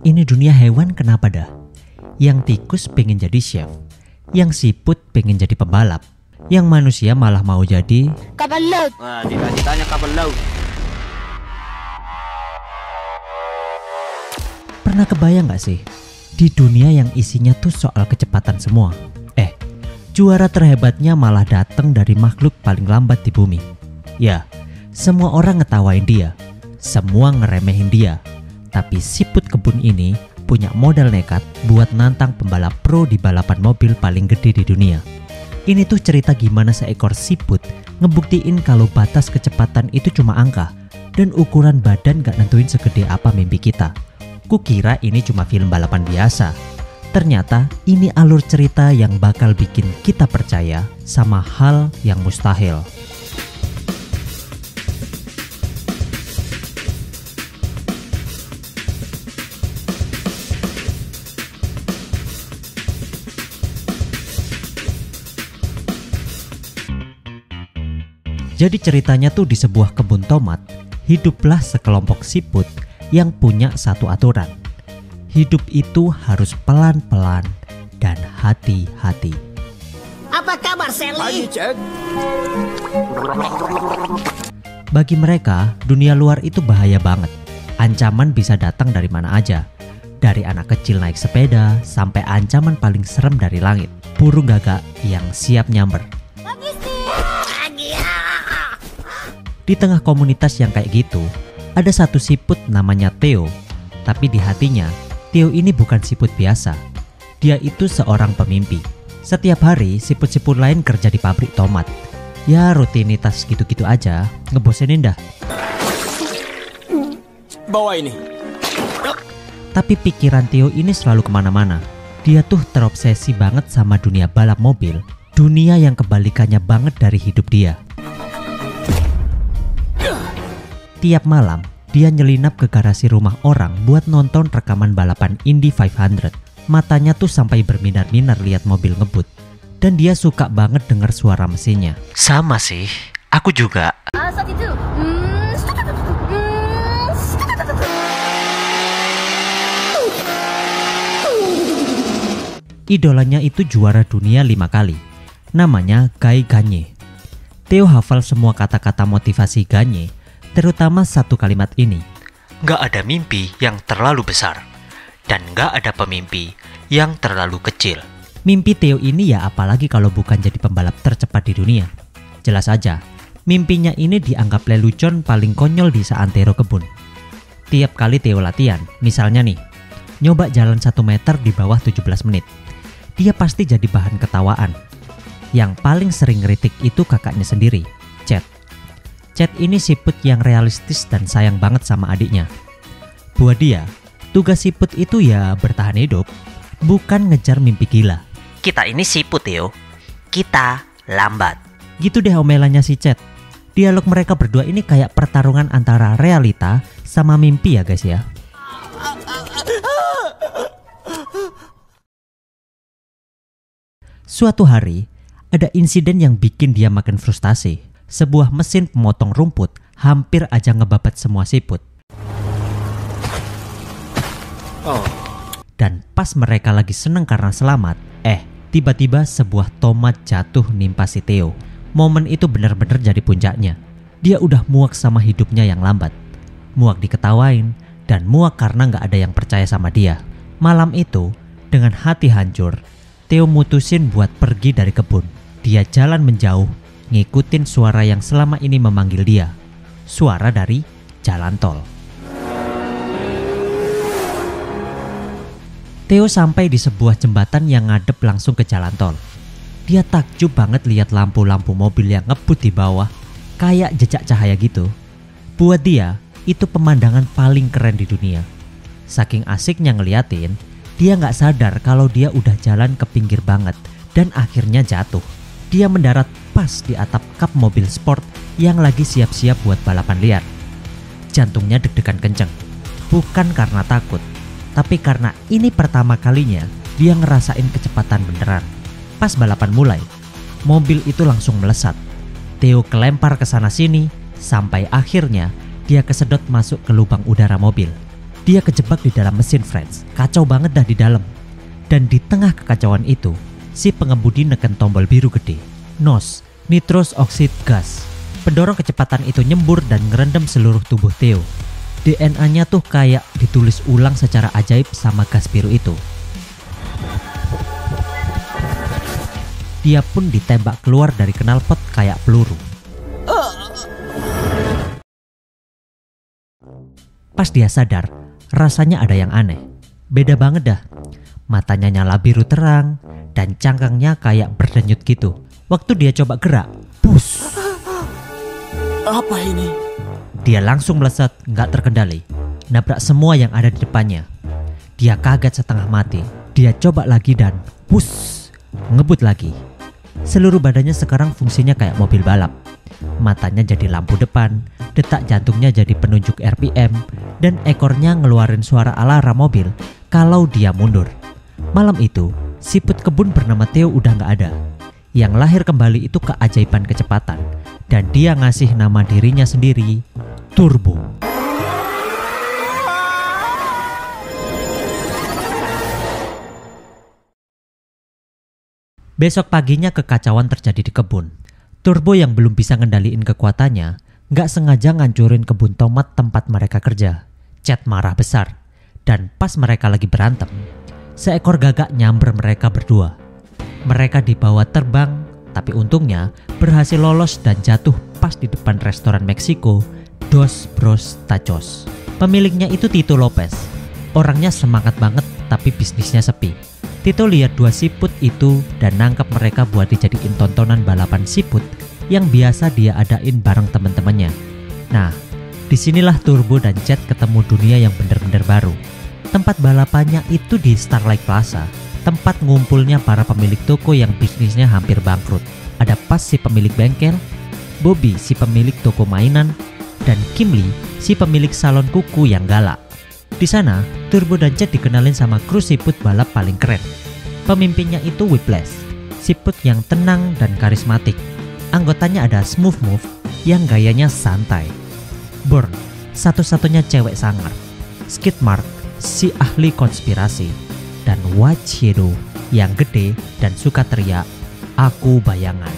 Ini dunia hewan kenapa dah? Yang tikus pengen jadi chef, yang siput pengen jadi pembalap, yang manusia malah mau jadi kapal laut. Nah, ditanya kapal laut. Pernah kebayang gak sih? Di dunia yang isinya tuh soal kecepatan semua, juara terhebatnya malah datang dari makhluk paling lambat di bumi. Ya, semua orang ngetawain dia, semua ngeremehin dia. Tapi siput kebun ini punya modal nekat buat nantang pembalap pro di balapan mobil paling gede di dunia. Ini tuh cerita gimana seekor siput ngebuktiin kalau batas kecepatan itu cuma angka dan ukuran badan gak nentuin segede apa mimpi kita. Kukira ini cuma film balapan biasa. Ternyata ini alur cerita yang bakal bikin kita percaya sama hal yang mustahil. Jadi ceritanya tuh di sebuah kebun tomat, hiduplah sekelompok siput yang punya satu aturan. Hidup itu harus pelan-pelan dan hati-hati. Apa kabar, Sally? Bagi mereka, dunia luar itu bahaya banget. Ancaman bisa datang dari mana aja. Dari anak kecil naik sepeda, sampai ancaman paling serem dari langit. Burung gagak yang siap nyamber. Di tengah komunitas yang kayak gitu, ada satu siput namanya Theo. Tapi di hatinya, Theo ini bukan siput biasa. Dia itu seorang pemimpi. Setiap hari, siput-siput lain kerja di pabrik tomat. Ya rutinitas gitu-gitu aja, ngebosenin dah. Bawa ini. Tapi pikiran Theo ini selalu kemana-mana. Dia tuh terobsesi banget sama dunia balap mobil. Dunia yang kebalikannya banget dari hidup dia. Tiap malam, dia nyelinap ke garasi rumah orang buat nonton rekaman balapan Indy 500. Matanya tuh sampai berminar-minar lihat mobil ngebut. Dan dia suka banget dengar suara mesinnya. Sama sih, aku juga. Idolanya itu juara dunia 5 kali. Namanya Guy Gagne. Theo hafal semua kata-kata motivasi Gagne, terutama satu kalimat ini. Gak ada mimpi yang terlalu besar, dan gak ada pemimpi yang terlalu kecil. Mimpi Theo ini ya apalagi kalau bukan jadi pembalap tercepat di dunia. Jelas aja, mimpinya ini dianggap lelucon paling konyol di seantero kebun. Tiap kali Theo latihan, misalnya nih, nyoba jalan 1 meter di bawah 17 menit. Dia pasti jadi bahan ketawaan. Yang paling sering ngeritik itu kakaknya sendiri, Chet. Chet ini siput yang realistis dan sayang banget sama adiknya. Buat dia, tugas siput itu ya bertahan hidup, bukan ngejar mimpi gila. Kita ini siput, Theo. Kita lambat. Gitu deh omelannya si Chet. Dialog mereka berdua ini kayak pertarungan antara realita sama mimpi ya guys ya. Suatu hari, ada insiden yang bikin dia makin frustasi. Sebuah mesin pemotong rumput hampir aja ngebabat semua siput. Dan pas mereka lagi seneng karena selamat, tiba-tiba sebuah tomat jatuh nimpa si Theo. Momen itu benar-benar jadi puncaknya. Dia udah muak sama hidupnya yang lambat. Muak diketawain, dan muak karena gak ada yang percaya sama dia. Malam itu, dengan hati hancur, Theo mutusin buat pergi dari kebun. Dia jalan menjauh, ngikutin suara yang selama ini memanggil dia. Suara dari jalan tol. Theo sampai di sebuah jembatan yang ngadep langsung ke jalan tol. Dia takjub banget lihat lampu-lampu mobil yang ngebut di bawah, kayak jejak cahaya gitu. Buat dia, itu pemandangan paling keren di dunia. Saking asiknya ngeliatin, dia nggak sadar kalau dia udah jalan ke pinggir banget dan akhirnya jatuh. Dia mendarat pas di atap kap mobil sport yang lagi siap-siap buat balapan liar. Jantungnya deg-degan kenceng, bukan karena takut, tapi karena ini pertama kalinya dia ngerasain kecepatan beneran. Pas balapan mulai, mobil itu langsung melesat. Theo kelempar ke sana sini sampai akhirnya dia kesedot masuk ke lubang udara mobil. Dia kejebak di dalam mesin, friends. Kacau banget dah di dalam. Dan di tengah kekacauan itu, si pengemudi neken tombol biru gede. NOS, nitrous oxide gas. Pendorong kecepatan itu nyembur dan ngerendam seluruh tubuh Theo. DNA-nya tuh kayak ditulis ulang secara ajaib sama gas biru itu. Dia pun ditembak keluar dari knalpot kayak peluru. Pas dia sadar, rasanya ada yang aneh. Beda banget dah. Matanya nyala biru terang dan cangkangnya kayak berdenyut gitu. Waktu dia coba gerak, bus. Apa ini? Dia langsung melesat, nggak terkendali, nabrak semua yang ada di depannya. Dia kaget setengah mati. Dia coba lagi dan bus, ngebut lagi. Seluruh badannya sekarang fungsinya kayak mobil balap. Matanya jadi lampu depan, detak jantungnya jadi penunjuk RPM, dan ekornya ngeluarin suara alarm mobil kalau dia mundur. Malam itu, siput kebun bernama Theo udah nggak ada. Yang lahir kembali itu keajaiban kecepatan, dan dia ngasih nama dirinya sendiri, Turbo. Besok paginya kekacauan terjadi di kebun. Turbo yang belum bisa ngendaliin kekuatannya, nggak sengaja ngancurin kebun tomat tempat mereka kerja. Chad marah besar, dan pas mereka lagi berantem, seekor gagak nyamber mereka berdua. Mereka dibawa terbang, tapi untungnya berhasil lolos dan jatuh pas di depan restoran Meksiko, Dos Bros Tacos. Pemiliknya itu Tito Lopez. Orangnya semangat banget, tapi bisnisnya sepi. Tito lihat dua siput itu dan nangkep mereka buat dijadiin tontonan balapan siput yang biasa dia adain bareng teman-temannya. Nah, disinilah Turbo dan Chad ketemu dunia yang bener-bener baru. Tempat balapannya itu di Starlight Plaza, tempat ngumpulnya para pemilik toko yang bisnisnya hampir bangkrut. Ada Pas si pemilik bengkel, Bobby si pemilik toko mainan, dan Kimli si pemilik salon kuku yang galak. Di sana, Turbo dan Chad dikenalin sama kru siput balap paling keren. Pemimpinnya itu Whiplash, siput yang tenang dan karismatik. Anggotanya ada Smooth Move yang gayanya santai, Burn, satu-satunya cewek sangar, Skidmark, si ahli konspirasi, dan White Shadow yang gede dan suka teriak, "Aku bayangan."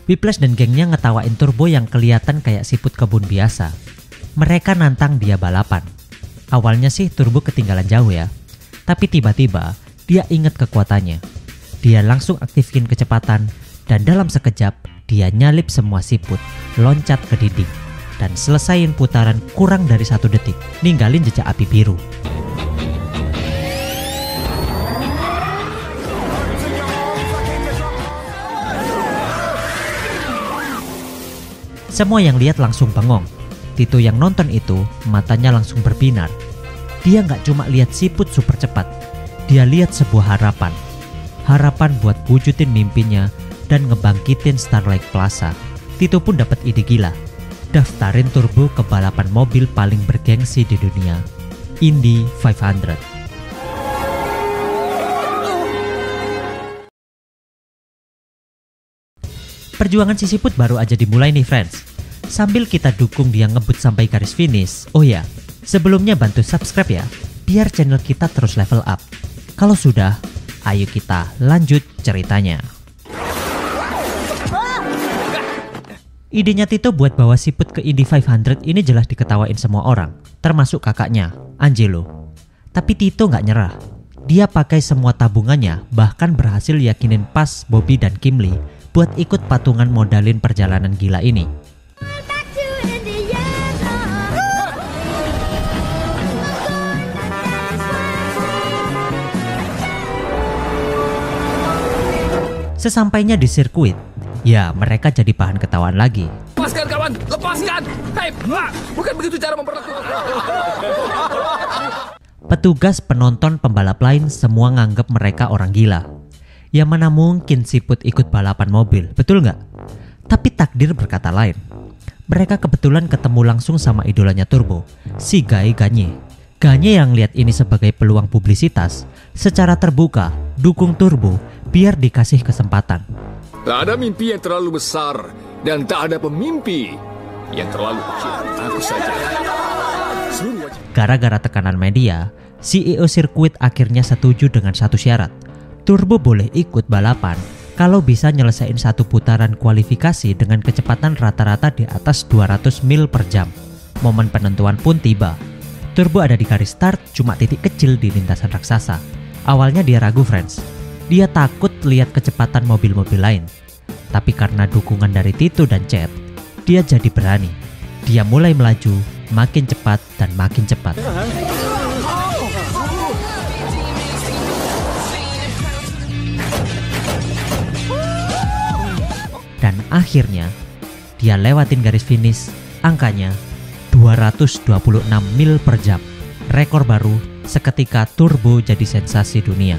Whiplash dan gengnya ngetawain Turbo yang kelihatan kayak siput kebun biasa. Mereka nantang dia balapan. Awalnya sih Turbo ketinggalan jauh ya, tapi tiba-tiba dia ingat kekuatannya. Dia langsung aktifin kecepatan dan dalam sekejap dia nyalip semua siput, loncat ke dinding, dan selesain putaran kurang dari 1 detik, ninggalin jejak api biru. Semua yang lihat langsung bengong. Tito yang nonton itu matanya langsung berbinar. Dia nggak cuma lihat siput super cepat, dia lihat sebuah harapan. Harapan buat wujudin mimpinya dan ngebangkitin Starlight Plaza. Tito pun dapat ide gila. Daftarin Turbo ke balapan mobil paling bergengsi di dunia, Indy 500. Perjuangan si siput baru aja dimulai nih friends. Sambil kita dukung dia ngebut sampai garis finish. Oh ya, sebelumnya bantu subscribe ya, biar channel kita terus level up. Kalau sudah, ayo kita lanjut ceritanya. Idenya Tito buat bawa siput ke Indy 500 ini jelas diketawain semua orang, termasuk kakaknya, Angelo. Tapi Tito nggak nyerah. Dia pakai semua tabungannya, bahkan berhasil yakinin Pas, Bobby, dan Kimli buat ikut patungan modalin perjalanan gila ini. Sesampainya di sirkuit, ya mereka jadi bahan ketawaan lagi. Lepaskan kawan, lepaskan! Hei, bukan begitu cara memperlakukan. Petugas, penonton, pembalap lain semua nganggep mereka orang gila. Ya mana mungkin siput ikut balapan mobil, betul nggak? Tapi takdir berkata lain. Mereka kebetulan ketemu langsung sama idolanya Turbo, si Guy Gagne. Gagne yang lihat ini sebagai peluang publisitas, secara terbuka dukung Turbo biar dikasih kesempatan. Tak ada mimpi yang terlalu besar dan tak ada pemimpi yang terlalu kecil. Aku saja. Seluruh wajib. Gara-gara tekanan media, CEO sirkuit akhirnya setuju dengan satu syarat. Turbo boleh ikut balapan kalau bisa nyelesain satu putaran kualifikasi dengan kecepatan rata-rata di atas 200 mil per jam. Momen penentuan pun tiba. Turbo ada di garis start, cuma titik kecil di lintasan raksasa. Awalnya dia ragu, friends. Dia takut lihat kecepatan mobil-mobil lain. Tapi karena dukungan dari Tito dan Chad, dia jadi berani. Dia mulai melaju, makin cepat dan makin cepat. Dan akhirnya, dia lewatin garis finish, angkanya 226 mil per jam. Rekor baru, seketika Turbo jadi sensasi dunia.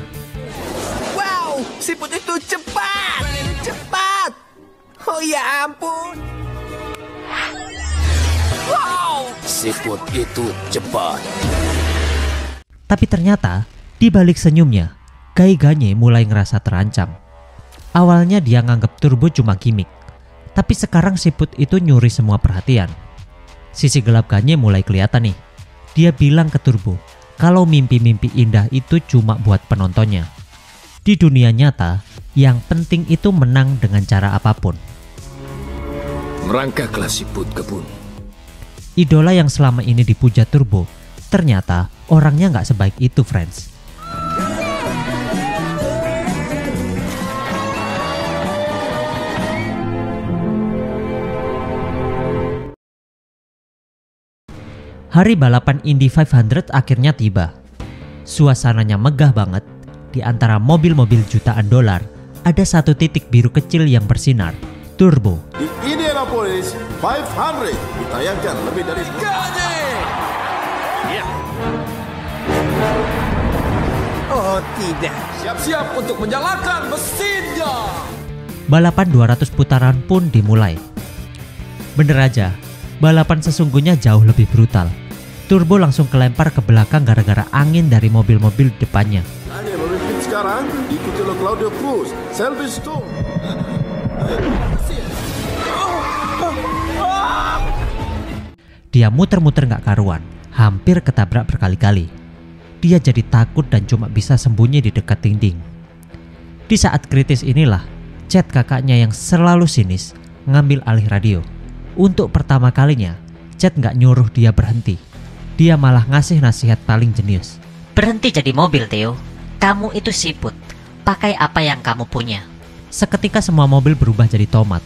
Wow, siput itu cepat. Cepat. Oh ya ampun. Wow, siput itu cepat. Tapi ternyata, di balik senyumnya, Guy Ganye mulai ngerasa terancam. Awalnya dia nganggap Turbo cuma gimmick, tapi sekarang siput itu nyuri semua perhatian. Sisi gelap Ganye mulai kelihatan nih. Dia bilang ke Turbo kalau mimpi-mimpi indah itu cuma buat penontonnya. Di dunia nyata, yang penting itu menang dengan cara apapun. Merangkaklah siput kebun. Idola yang selama ini dipuja Turbo, ternyata orangnya nggak sebaik itu, friends. Hari balapan Indy 500 akhirnya tiba. Suasananya megah banget. Di antara mobil-mobil jutaan dolar, ada satu titik biru kecil yang bersinar, Turbo. Di Indianapolis 500 ditayangkan lebih dari Oh tidak. Siap-siap untuk menyalakan mesinnya. Balapan 200 putaran pun dimulai. Bener aja, balapan sesungguhnya jauh lebih brutal. Turbo langsung kelempar ke belakang gara-gara angin dari mobil-mobil depannya. Hanya memimpin sekarang diikuti oleh Claudio Cruz, Selby Stone. Dia muter-muter gak karuan, hampir ketabrak berkali-kali. Dia jadi takut dan cuma bisa sembunyi di dekat dinding. Di saat kritis inilah, Chad kakaknya yang selalu sinis ngambil alih radio. Untuk pertama kalinya, Chad gak nyuruh dia berhenti. Dia malah ngasih nasihat paling jenius. Berhenti jadi mobil, Theo. Kamu itu siput. Pakai apa yang kamu punya. Seketika semua mobil berubah jadi tomat.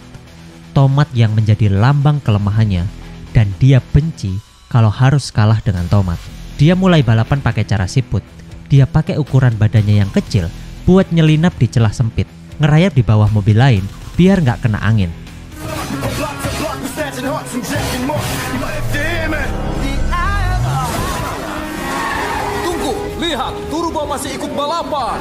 Tomat yang menjadi lambang kelemahannya. Dan dia benci kalau harus kalah dengan tomat. Dia mulai balapan pakai cara siput. Dia pakai ukuran badannya yang kecil buat nyelinap di celah sempit. Ngerayap di bawah mobil lain biar nggak kena angin. Tunggu, lihat, Turbo masih ikut balapan.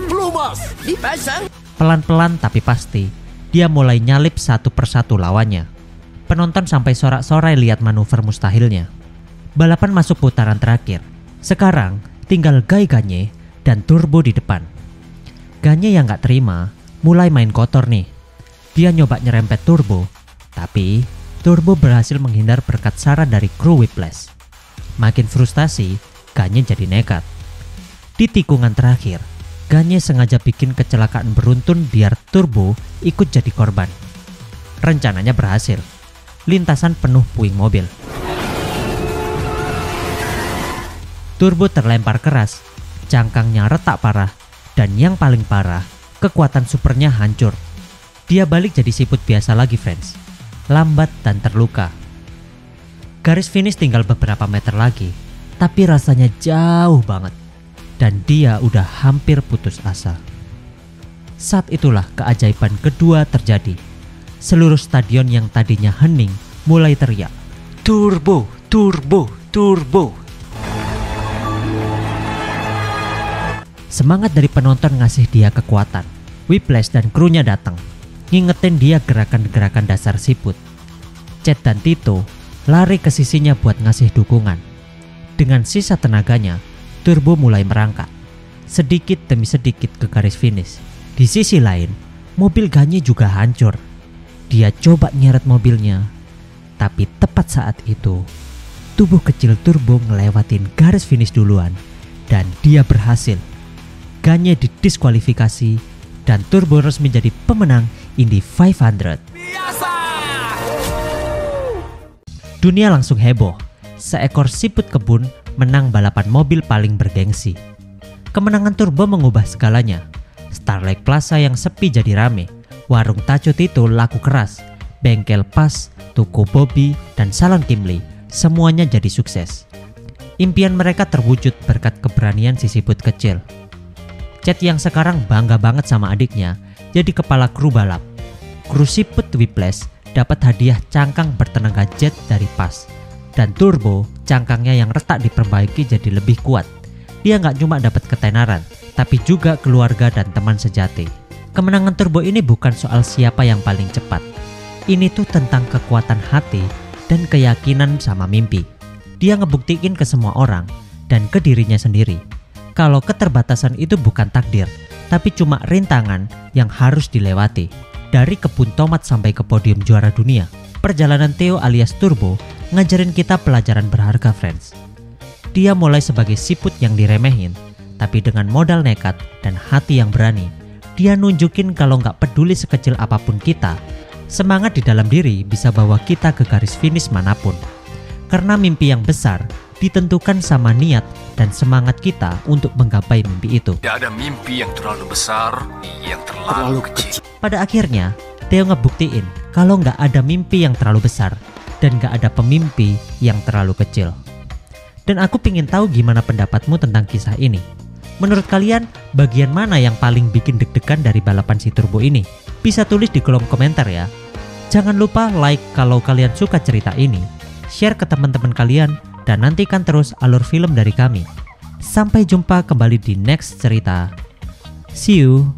Pelumas. Dipasang. Pelan-pelan tapi pasti, dia mulai nyalip satu persatu lawannya. Penonton sampai sorak-sorai lihat manuver mustahilnya. Balapan masuk putaran terakhir. Sekarang tinggal Guy Ganye dan Turbo di depan. Ganye yang gak terima mulai main kotor nih. Dia nyoba nyerempet Turbo, tapi Turbo berhasil menghindar berkat saran dari kru Whiplash. Makin frustasi, Ganye jadi nekat. Di tikungan terakhir, Ganye sengaja bikin kecelakaan beruntun biar Turbo ikut jadi korban. Rencananya berhasil. Lintasan penuh puing mobil. Turbo terlempar keras, cangkangnya retak parah, dan yang paling parah, kekuatan supernya hancur. Dia balik jadi siput biasa lagi, friends. Lambat dan terluka. Garis finish tinggal beberapa meter lagi, tapi rasanya jauh banget. Dan dia udah hampir putus asa. Saat itulah keajaiban kedua terjadi. Seluruh stadion yang tadinya hening mulai teriak, "Turbo, Turbo, Turbo!" Semangat dari penonton ngasih dia kekuatan. Whiplash dan krunya datang, ngingetin dia gerakan-gerakan dasar siput. Chad dan Tito lari ke sisinya buat ngasih dukungan. Dengan sisa tenaganya, Turbo mulai merangkak. sedikit demi sedikit ke garis finish. Di sisi lain, mobil Gagne juga hancur. Dia coba nyeret mobilnya, tapi tepat saat itu, tubuh kecil Turbo ngelewatin garis finish duluan dan dia berhasil. Gagne didiskualifikasi dan Turbo resmi jadi pemenang Indy 500. Dunia langsung heboh. Seekor siput kebun menang balapan mobil paling bergengsi. Kemenangan Turbo mengubah segalanya. Starlight Plaza yang sepi jadi rame. Warung Taco Tito laku keras. Bengkel Pas, toko Bobby, dan salon Kimley semuanya jadi sukses. Impian mereka terwujud berkat keberanian si siput kecil. Chad yang sekarang bangga banget sama adiknya jadi kepala kru balap. Kru siput Whiplash dapat hadiah cangkang bertenaga jet dari Pas. Dan Turbo, cangkangnya yang retak diperbaiki jadi lebih kuat. Dia nggak cuma dapat ketenaran, tapi juga keluarga dan teman sejati. Kemenangan Turbo ini bukan soal siapa yang paling cepat. Ini tuh tentang kekuatan hati dan keyakinan sama mimpi. Dia ngebuktiin ke semua orang dan ke dirinya sendiri kalau keterbatasan itu bukan takdir, tapi cuma rintangan yang harus dilewati. Dari kebun tomat sampai ke podium juara dunia, perjalanan Theo alias Turbo ngajarin kita pelajaran berharga, friends. Dia mulai sebagai siput yang diremehin, tapi dengan modal nekat dan hati yang berani, dia nunjukin kalau nggak peduli sekecil apapun kita, semangat di dalam diri bisa bawa kita ke garis finish manapun. Karena mimpi yang besar ditentukan sama niat dan semangat kita untuk menggapai mimpi itu. Tidak ada mimpi yang terlalu besar, yang terlalu kecil. Pada akhirnya, Theo ngebuktiin kalau nggak ada mimpi yang terlalu besar dan nggak ada pemimpi yang terlalu kecil. Dan aku pingin tahu gimana pendapatmu tentang kisah ini. Menurut kalian, bagian mana yang paling bikin deg-degan dari balapan si Turbo ini? Bisa tulis di kolom komentar ya. Jangan lupa like kalau kalian suka cerita ini, share ke teman-teman kalian, dan nantikan terus alur film dari kami. Sampai jumpa kembali di next cerita. See you.